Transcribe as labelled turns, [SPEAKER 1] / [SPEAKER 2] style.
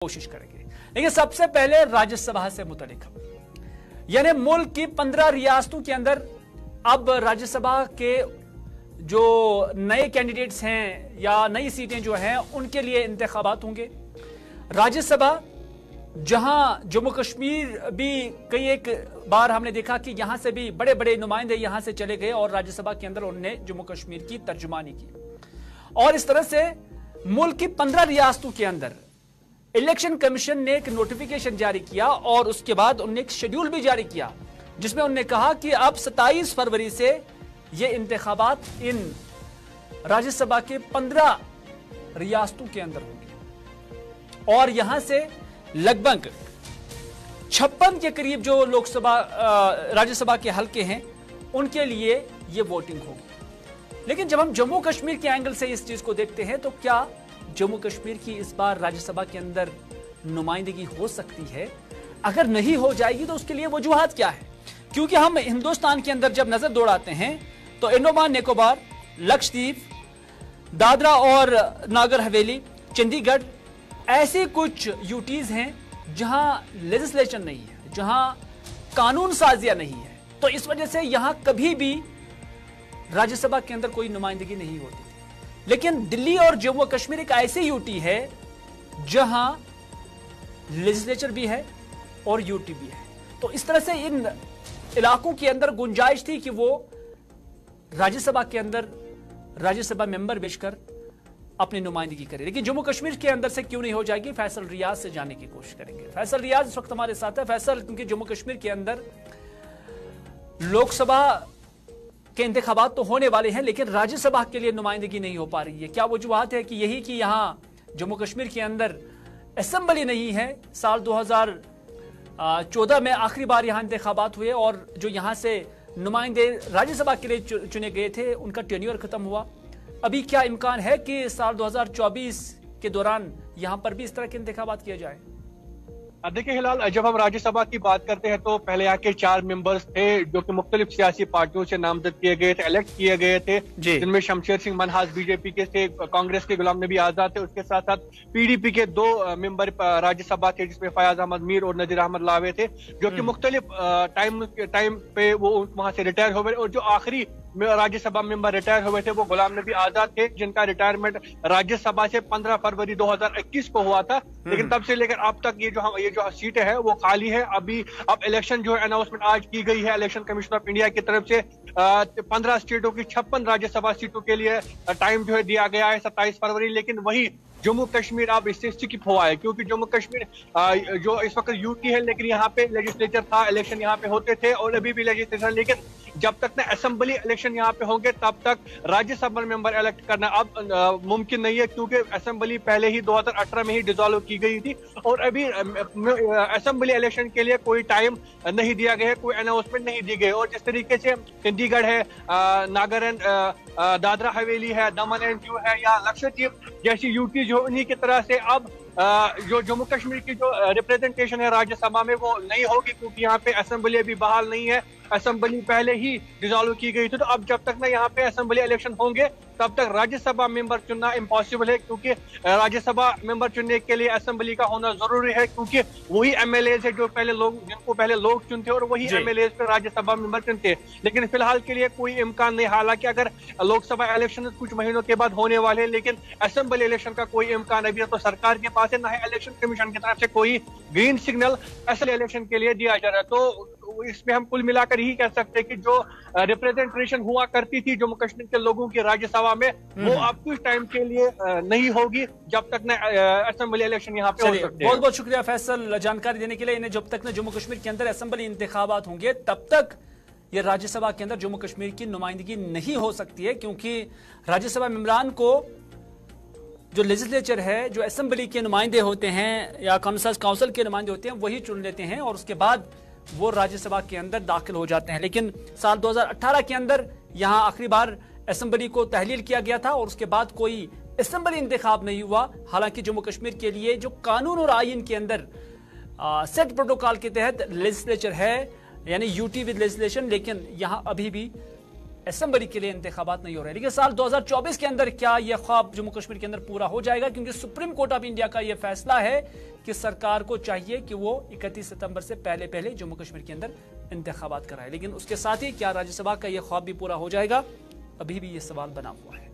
[SPEAKER 1] कोशिश करेंगे। लेकिन सबसे पहले राज्यसभा से मुतल्लिक यानी मुल्क की 15 रियासतों के अंदर अब राज्यसभा के जो नए कैंडिडेट्स हैं या नई सीटें जो हैं उनके लिए इंतखाबात होंगे। राज्यसभा जहां जम्मू कश्मीर भी कई एक बार हमने देखा कि यहां से भी बड़े बड़े नुमाइंदे यहां से चले गए और राज्यसभा के अंदर उन्होंने जम्मू कश्मीर की तर्जुमानी की और इस तरह से मुल्क की 15 रियासतों के अंदर इलेक्शन कमीशन ने एक नोटिफिकेशन जारी किया और उसके बाद उन्होंने एक शेड्यूल भी जारी किया जिसमें उन्होंने कहा कि अब 27 फरवरी से ये इंतखाबात इन राज्यसभा के 15 रियासतों के अंदर होंगे और यहां से लगभग 56 के करीब जो लोकसभा राज्यसभा के हलके हैं उनके लिए ये वोटिंग होगी। लेकिन जब हम जम्मू कश्मीर के एंगल से इस चीज को देखते हैं तो क्या जम्मू कश्मीर की इस बार राज्यसभा के अंदर नुमाइंदगी हो सकती है? अगर नहीं हो जाएगी तो उसके लिए वजूहात क्या है? क्योंकि हम हिंदुस्तान के अंदर जब नजर दौड़ाते हैं तो अंडमान निकोबार, लक्षद्वीप, दादरा और नागर हवेली, चंडीगढ़ ऐसे कुछ यूटीज हैं जहां लेजिस्लेशन नहीं है, जहां कानून साजिया नहीं है। तो इस वजह से यहां कभी भी राज्यसभा के अंदर कोई नुमाइंदगी नहीं होती। लेकिन दिल्ली और जम्मू कश्मीर एक ऐसी यूटी है जहां लेजिस्लेचर भी है और यूटी भी है। तो इस तरह से इन इलाकों के अंदर गुंजाइश थी कि वो राज्यसभा के अंदर राज्यसभा मेंबर भेजकर अपनी नुमाइंदगी करे। लेकिन जम्मू कश्मीर के अंदर से क्यों नहीं हो जाएगी? फैसल रियाज से जानने की कोशिश करेंगे। फैसल रियाज इस वक्त हमारे साथ है। फैसल, क्योंकि जम्मू कश्मीर के अंदर लोकसभा के इंतखाबात तो होने वाले हैं लेकिन राज्यसभा के लिए नुमाइंदगी नहीं हो पा रही है। क्या वजूहत है कि यही कि यहां जम्मू कश्मीर के अंदर असेंबली नहीं है? साल 2014 में आखिरी बार यहां इंतखाबात हुए और जो यहां से नुमाइंदे राज्यसभा के लिए चुने गए थे उनका टेन्योर खत्म हुआ। अभी क्या इम्कान है कि साल 2024 के दौरान यहां पर भी इस तरह के इंतखाबात किए जाए?
[SPEAKER 2] देखिए हिलाल, जब हम राज्यसभा की बात करते हैं तो पहले यहाँ के 4 मेंबर्स थे जो कि मुख्तलिफ सियासी पार्टियों से नामजद किए गए थे, इलेक्ट किए गए थे, जिनमें शमशेर सिंह मनहास बीजेपी के थे, कांग्रेस के गुलाम नबी आजाद थे, उसके साथ साथ पीडीपी के 2 मेंबर राज्यसभा थे जिसमें फयाज अहमद मीर और नजीर अहमद लावे थे, जो कि मुख्तलिफ टाइम पे वो वहां से रिटायर हो गए। और जो आखिरी राज्यसभा मेंबर रिटायर हुए थे वो गुलाम नबी आजाद थे, जिनका रिटायरमेंट राज्यसभा से 15 फरवरी 2021 को हुआ था। लेकिन तब से लेकर अब तक ये जो सीटें हैं वो खाली है। अब इलेक्शन जो है अनाउंसमेंट आज की गई है इलेक्शन कमीशन ऑफ इंडिया की तरफ से 15 स्टेटों की 56 राज्यसभा सीटों के लिए टाइम जो है दिया गया है 27 फरवरी। लेकिन वही जम्मू कश्मीर अब इससे स्किप हुआ है क्योंकि जम्मू कश्मीर जो इस वक्त यूटी है लेकिन यहाँ पे लेजिस्लेचर था, इलेक्शन यहाँ पे होते थे और अभी भी लेजिस्लेचर, लेकिन जब तक ना असेंबली इलेक्शन यहाँ पे होंगे तब तक राज्यसभा मेंबर इलेक्ट करना अब मुमकिन नहीं है क्योंकि असेंबली पहले ही 2018 में ही डिसॉल्व की गई थी और अभी असेंबली इलेक्शन के लिए कोई टाइम नहीं दिया गया है, कोई अनाउंसमेंट नहीं दी गई। और जिस तरीके से चंडीगढ़ है, नागर दादरा हवेली है, दमन एंड दीव है या लक्षद्वीप जैसी यूटी जो उन्हीं की तरह से अब जो जम्मू कश्मीर की जो रिप्रेजेंटेशन है राज्यसभा में वो नहीं होगी क्योंकि यहाँ पे असेंबली अभी बहाल नहीं है, असेंबली पहले ही डिसॉल्व की गई थी। तो अब जब तक ना यहाँ पे असेंबली इलेक्शन होंगे तब तक राज्यसभा मेंबर चुनना इम्पॉसिबल है क्योंकि राज्यसभा मेंबर चुनने के लिए असेंबली का होना जरूरी है क्योंकि वही एमएलएज है जिनको पहले लोग चुनते और वही एमएलएज पे राज्यसभा मेंबर चुनते। लेकिन फिलहाल के लिए कोई इम्कान नहीं, हालांकि अगर लोकसभा इलेक्शन कुछ महीनों के बाद होने वाले हैं लेकिन असेंबली इलेक्शन का कोई इम्कान अभी तो सरकार के पास है, ना है इलेक्शन कमीशन की तरफ से कोई ग्रीन सिग्नल असल इलेक्शन के लिए दिया जा रहा है। तो इसमें हम कुल मिलाकर ही कह सकते हैं कि जो रिप्रेजेंटेशन हुआ करती थी जम्मू कश्मीर के लोगों की राज्यसभा में वो अब कुछ टाइम के लिए नहीं होगी जब तक न असेंबली इलेक्शन यहाँ पे हो सकते हैं।
[SPEAKER 1] बहुत बहुत शुक्रिया फैसल जानकारी देने के लिए। इन्हें जब तक न जम्मू कश्मीर के अंदर असेंबली इंतखाबात होंगे तब तक ये राज्यसभा के अंदर जम्मू कश्मीर की नुमाइंदगी नहीं हो सकती है क्योंकि राज्यसभा मेंबरान को जो लेजिस्लेचर है, जो असेंबली के नुमाइंदे होते हैं या काउंसिल के नुमाइंदे होते हैं वही चुन लेते हैं और उसके बाद वो राज्यसभा के अंदर दाखिल हो जाते हैं। लेकिन साल 2018 के अंदर यहां आखिरी बार असेंबली को तहलील किया गया था और उसके बाद कोई असेंबली इंतखाब नहीं हुआ। हालांकि जम्मू कश्मीर के लिए जो कानून और आईन के अंदर सेट प्रोटोकॉल के तहत लेजिस्लेचर है यानी यूटी विद लेजिस्लेशन, लेकिन यहां अभी भी असेंबली के लिए इंतखाबात नहीं हो रहे। लेकिन साल 2024 के अंदर क्या यह ख्वाब जम्मू कश्मीर के अंदर पूरा हो जाएगा? क्योंकि सुप्रीम कोर्ट ऑफ इंडिया का यह फैसला है कि सरकार को चाहिए कि वो 31 सितंबर से पहले जम्मू कश्मीर के अंदर इंतखाबात कराए। लेकिन उसके साथ ही क्या राज्यसभा का यह ख्वाब भी पूरा हो जाएगा? अभी भी यह सवाल बना हुआ है।